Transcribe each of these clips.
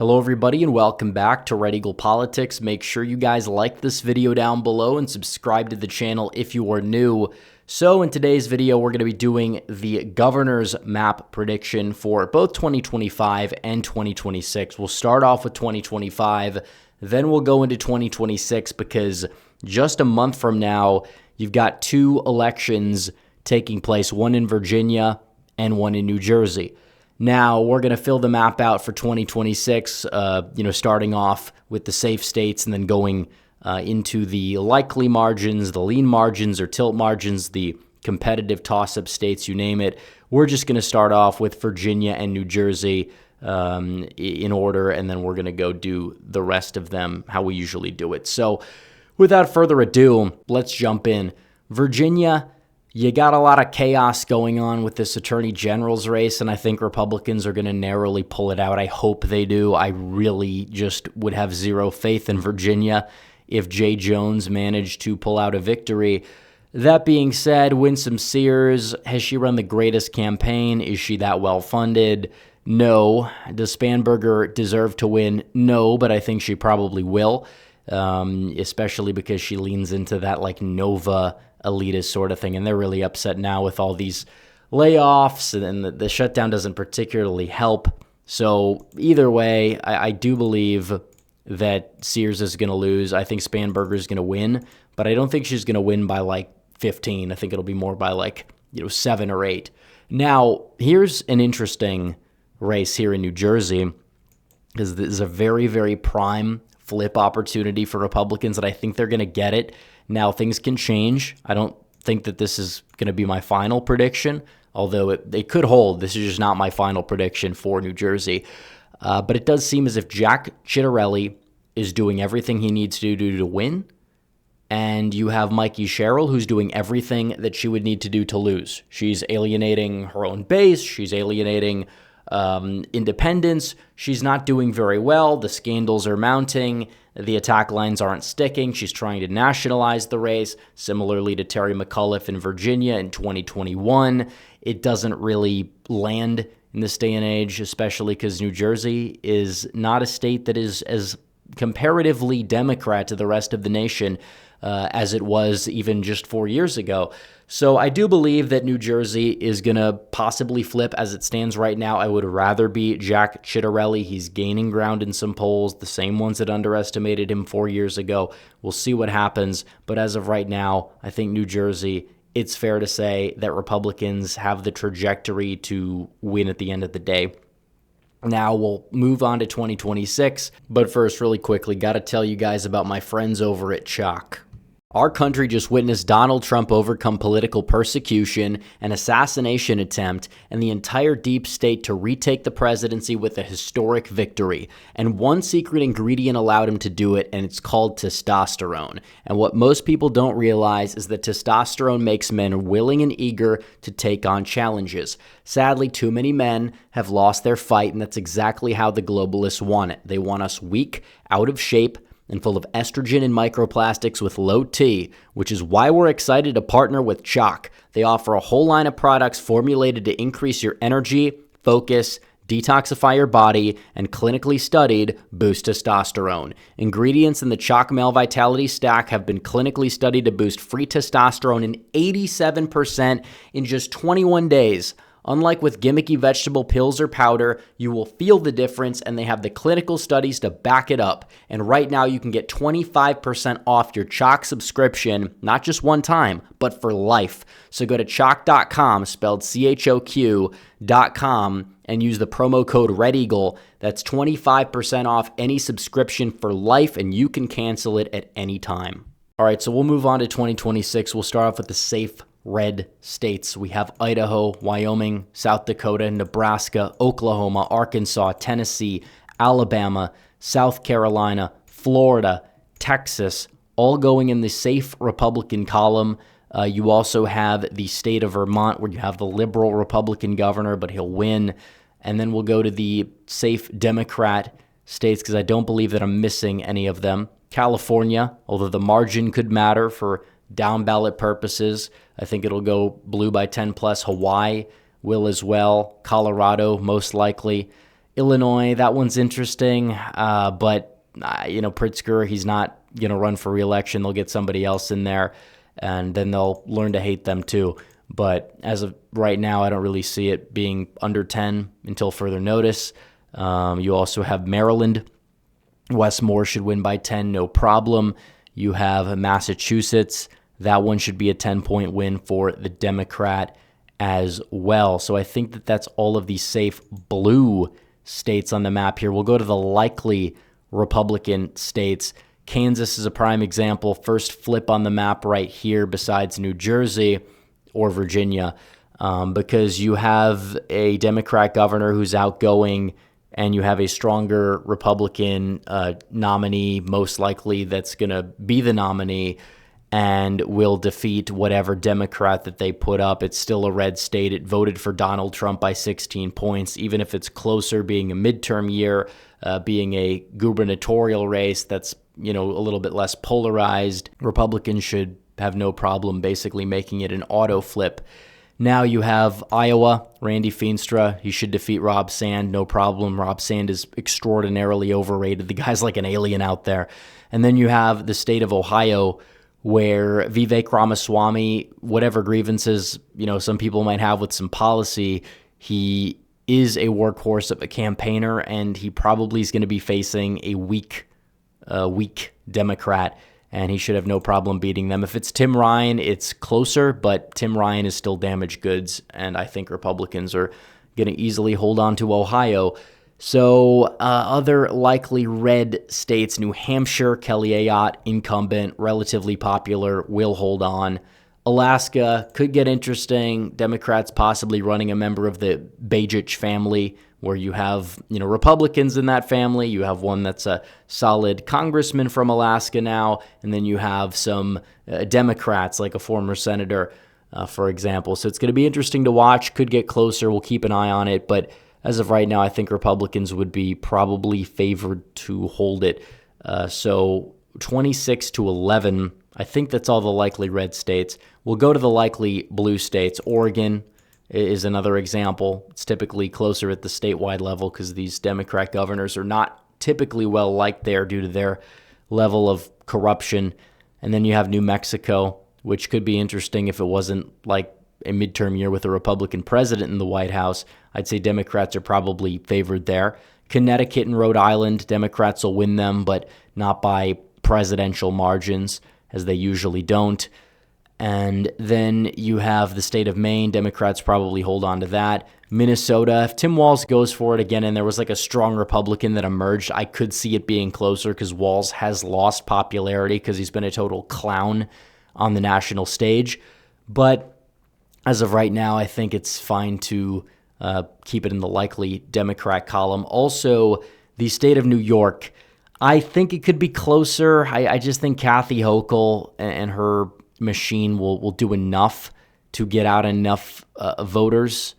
Hello everybody and welcome back to Red Eagle Politics. Make sure you guys like this video down below and subscribe to the channel if you are new. So in today's video, we're going to be doing the governor's map prediction for both 2025 and 2026. We'll start off with 2025, then we'll go into 2026 because just a month from now, you've got two elections taking place, one in Virginia and one in New Jersey. Now, we're going to fill the map out for 2026, starting off with the safe states and then going into the likely margins, the lean margins or tilt margins, the competitive toss-up states, you name it. We're just going to start off with Virginia and New Jersey in order, and then we're going to go do the rest of them how we usually do it. So without further ado, let's jump in. Virginia, you got a lot of chaos going on with this attorney general's race, and I think Republicans are going to narrowly pull it out. I hope they do. I really just would have zero faith in Virginia if Jay Jones managed to pull out a victory. That being said, Winsome Sears, has she run the greatest campaign? Is she that well-funded? No. Does Spanberger deserve to win? No, but I think she probably will, especially because she leans into that like Nova elitist sort of thing, and they're really upset now with all these layoffs, and the shutdown doesn't particularly help. So either way, I do believe that Sears is going to lose. I think Spanberger is going to win, but I don't think she's going to win by like 15. I think it'll be more by like 7 or 8. Now, here's an interesting race here in New Jersey, because this is a very, very prime flip opportunity for Republicans, and I think they're going to get it. Now, things can change. I don't think that this is going to be my final prediction, although it could hold. This is just not my final prediction for New Jersey. But it does seem as if Jack Ciattarelli is doing everything he needs to do to win, and you have Mikey Sherrill, who's doing everything that she would need to do to lose. She's alienating her own base. She's alienating independents. She's not doing very well. The scandals are mounting. The attack lines aren't sticking. She's trying to nationalize the race, similarly to Terry McAuliffe in Virginia in 2021. It doesn't really land in this day and age, especially because New Jersey is not a state that is as comparatively Democrat to the rest of the nation as it was even just 4 years ago. So I do believe that New Jersey is going to possibly flip as it stands right now. I would rather be Jack Ciattarelli. He's gaining ground in some polls, the same ones that underestimated him 4 years ago. We'll see what happens. But as of right now, I think New Jersey, it's fair to say that Republicans have the trajectory to win at the end of the day. Now we'll move on to 2026. But first, really quickly, got to tell you guys about my friends over at Chalk. Our country just witnessed Donald Trump overcome political persecution, an assassination attempt, and the entire deep state to retake the presidency with a historic victory. And one secret ingredient allowed him to do it, and it's called testosterone. And what most people don't realize is that testosterone makes men willing and eager to take on challenges. Sadly, too many men have lost their fight, and that's exactly how the globalists want it. They want us weak, out of shape, and full of estrogen and microplastics with low T, which is why we're excited to partner with Chalk. They offer a whole line of products formulated to increase your energy, focus, detoxify your body, and clinically studied boost testosterone. Ingredients in the Chalk Male Vitality Stack have been clinically studied to boost free testosterone in 87% in just 21 days. Unlike with gimmicky vegetable pills or powder, you will feel the difference, and they have the clinical studies to back it up. And right now, you can get 25% off your Chalk subscription, not just one time, but for life. So go to chalk.com, spelled CHOQ.com, and use the promo code REDEAGLE. That's 25% off any subscription for life, and you can cancel it at any time. All right, so we'll move on to 2026. We'll start off with the safe red states. We have Idaho, Wyoming, South Dakota, Nebraska, Oklahoma, Arkansas, Tennessee, Alabama, South Carolina, Florida, Texas, all going in the safe Republican column. You also have the state of Vermont, where you have the liberal Republican governor, but he'll win. And then we'll go to the safe Democrat states, because I don't believe that I'm missing any of them. California, although the margin could matter for down ballot purposes, I think it'll go blue by 10 plus. Hawaii will as well. Colorado, most likely. Illinois, that one's interesting, but Pritzker, he's not going to run for re-election. They'll get somebody else in there, and then they'll learn to hate them too. But as of right now, I don't really see it being under 10 until further notice. You also have Maryland. Wes Moore should win by 10, no problem. You have Massachusetts. That one should be a 10-point win for the Democrat as well. So I think that that's all of the safe blue states on the map here. We'll go to the likely Republican states. Kansas is a prime example. First flip on the map right here besides New Jersey or Virginia, because you have a Democrat governor who's outgoing and you have a stronger Republican nominee, most likely that's going to be the nominee and will defeat whatever Democrat that they put up. It's still a red state. It voted for Donald Trump by 16 points, even if it's closer, being a midterm year, being a gubernatorial race that's, a little bit less polarized. Republicans should have no problem basically making it an auto flip. Now you have Iowa, Randy Feenstra. He should defeat Rob Sand, no problem. Rob Sand is extraordinarily overrated. The guy's like an alien out there. And then you have the state of Ohio, where Vivek Ramaswamy, whatever grievances, some people might have with some policy, he is a workhorse of a campaigner, and he probably is going to be facing a weak Democrat, and he should have no problem beating them. If it's Tim Ryan, it's closer, but Tim Ryan is still damaged goods, and I think Republicans are going to easily hold on to Ohio. So other likely red states, New Hampshire, Kelly Ayotte, incumbent, relatively popular, will hold on. Alaska could get interesting. Democrats possibly running a member of the Bajich family, where you have, Republicans in that family. You have one that's a solid congressman from Alaska now, and then you have some Democrats, like a former senator, for example. So it's going to be interesting to watch. Could get closer. We'll keep an eye on it. But as of right now, I think Republicans would be probably favored to hold it. So 26-11, I think that's all the likely red states. We'll go to the likely blue states. Oregon is another example. It's typically closer at the statewide level because these Democrat governors are not typically well liked there due to their level of corruption. And then you have New Mexico, which could be interesting if it wasn't like a midterm year with a Republican president in the White House. I'd say Democrats are probably favored there. Connecticut and Rhode Island, Democrats will win them, but not by presidential margins, as they usually don't. And then you have the state of Maine. Democrats probably hold on to that. Minnesota, if Tim Walz goes for it again and there was like a strong Republican that emerged, I could see it being closer because Walz has lost popularity because he's been a total clown on the national stage. But as of right now, I think it's fine to keep it in the likely Democrat column. Also, the state of New York, I think it could be closer. I just think Kathy Hochul and her machine will do enough to get out enough voters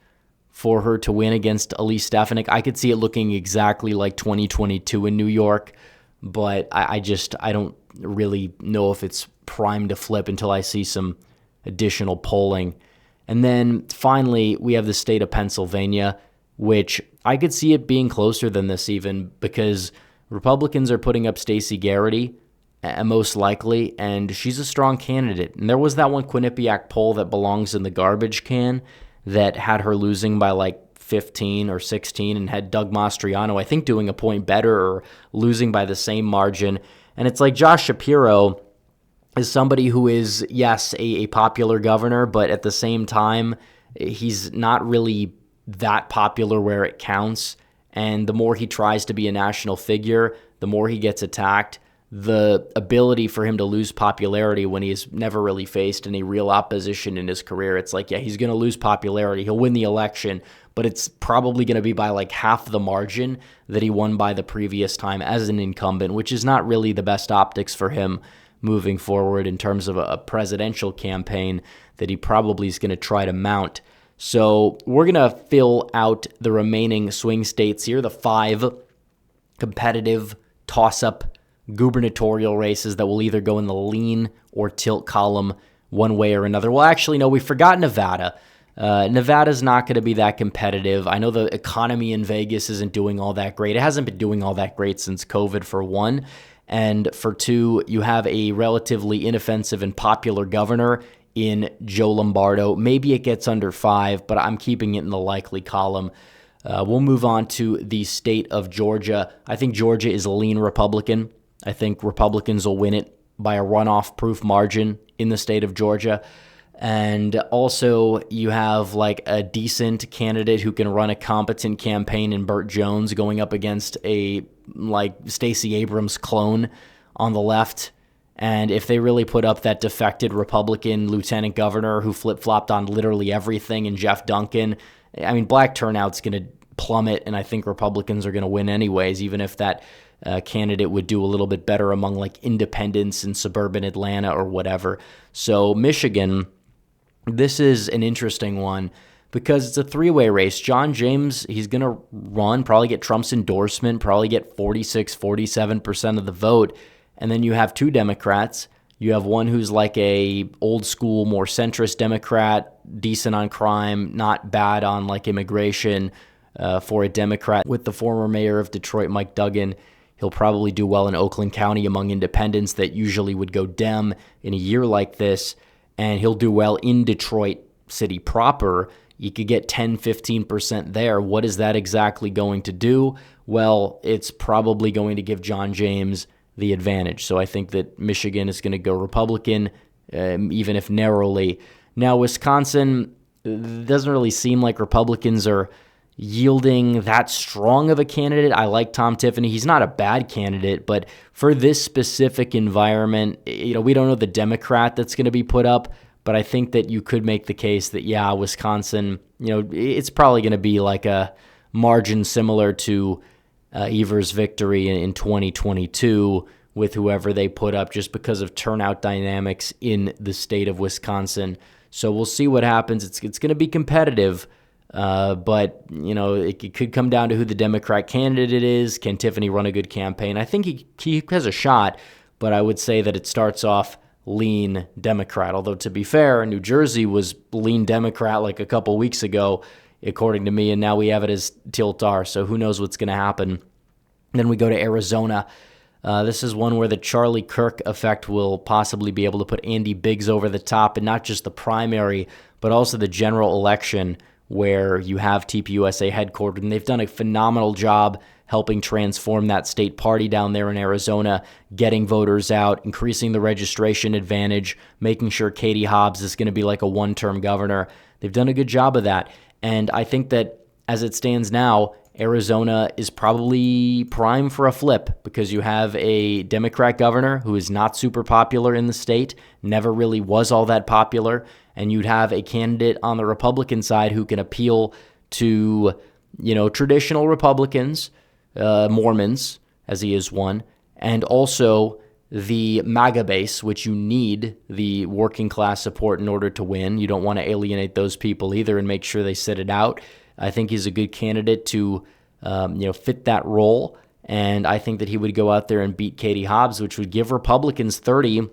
for her to win against Elise Stefanik. I could see it looking exactly like 2022 in New York, but I don't really know if it's primed to flip until I see some additional polling. And then finally, we have the state of Pennsylvania, which I could see it being closer than this even because Republicans are putting up Stacey Garrity, most likely, and she's a strong candidate. And there was that one Quinnipiac poll that belongs in the garbage can that had her losing by like 15 or 16 and had Doug Mastriano, I think, doing a point better or losing by the same margin. And it's like Josh Shapiro is somebody who is, yes, a popular governor, but at the same time, he's not really that popular where it counts. And the more he tries to be a national figure, the more he gets attacked. The ability for him to lose popularity when he's never really faced any real opposition in his career, it's like, yeah, he's going to lose popularity. He'll win the election, but it's probably going to be by like half the margin that he won by the previous time as an incumbent, which is not really the best optics for him moving forward in terms of a presidential campaign that he probably is going to try to mount. So we're going to fill out the remaining swing states here, the 5 competitive toss-up gubernatorial races that will either go in the lean or tilt column one way or another. Well, actually, no, we forgot Nevada. Nevada's not going to be that competitive. I know the economy in Vegas isn't doing all that great. It hasn't been doing all that great since COVID, for one. And for two, you have a relatively inoffensive and popular governor in Joe Lombardo. Maybe it gets under 5, but I'm keeping it in the likely column. We'll move on to the state of Georgia. I think Georgia is a lean Republican. I think Republicans will win it by a runoff-proof margin in the state of Georgia. And also, you have like a decent candidate who can run a competent campaign in Burt Jones going up against a like Stacey Abrams clone on the left. And if they really put up that defected Republican lieutenant governor who flip-flopped on literally everything and Jeff Duncan, I mean, black turnout's going to plummet, and I think Republicans are going to win anyways, even if that candidate would do a little bit better among like independents in suburban Atlanta or whatever. So Michigan, this is an interesting one because it's a three-way race. John James, he's going to run, probably get Trump's endorsement, probably get 46, 47% of the vote. And then you have two Democrats. You have one who's like a old school, more centrist Democrat, decent on crime, not bad on like immigration for a Democrat. With the former mayor of Detroit, Mike Duggan, he'll probably do well in Oakland County among independents that usually would go Dem in a year like this. And he'll do well in Detroit City proper. You could get 10, 15% there. What is that exactly going to do? Well, it's probably going to give John James the advantage. So I think that Michigan is going to go Republican, even if narrowly. Now, Wisconsin, doesn't really seem like Republicans are yielding that strong of a candidate. I like Tom Tiffany. He's not a bad candidate, but for this specific environment, we don't know the Democrat that's going to be put up, but I think that you could make the case that, yeah, Wisconsin, it's probably going to be like a margin similar to Evers' victory in 2022 with whoever they put up just because of turnout dynamics in the state of Wisconsin. So we'll see what happens. It's going to be competitive. But, it could come down to who the Democrat candidate is. Can Tiffany run a good campaign? I think he has a shot, but I would say that it starts off lean Democrat. Although, to be fair, New Jersey was lean Democrat like a couple weeks ago, according to me, and now we have it as tilt-R, so who knows what's going to happen. Then we go to Arizona. This is one where the Charlie Kirk effect will possibly be able to put Andy Biggs over the top, and not just the primary, but also the general election, where you have TPUSA headquartered, and they've done a phenomenal job helping transform that state party down there in Arizona, getting voters out, increasing the registration advantage, making sure Katie Hobbs is going to be like a one-term governor. They've done a good job of that, and I think that as it stands now, Arizona is probably prime for a flip because you have a Democrat governor who is not super popular in the state, never really was all that popular, and you'd have a candidate on the Republican side who can appeal to, traditional Republicans, Mormons, as he is one, and also the MAGA base, which you need the working class support in order to win. You don't want to alienate those people either and make sure they sit it out. I think he's a good candidate to, fit that role, and I think that he would go out there and beat Katie Hobbs, which would give Republicans 30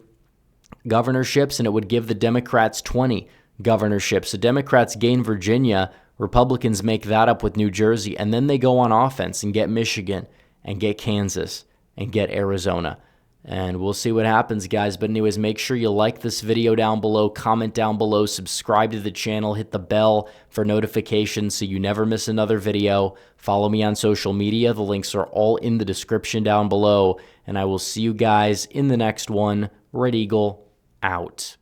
governorships, and it would give the Democrats 20 governorships. The Democrats gain Virginia, Republicans make that up with New Jersey, and then they go on offense and get Michigan and get Kansas and get Arizona. And we'll see what happens, guys. But anyways, make sure you like this video down below, comment down below, subscribe to the channel, hit the bell for notifications so you never miss another video. Follow me on social media. The links are all in the description down below. And I will see you guys in the next one. Red Eagle out.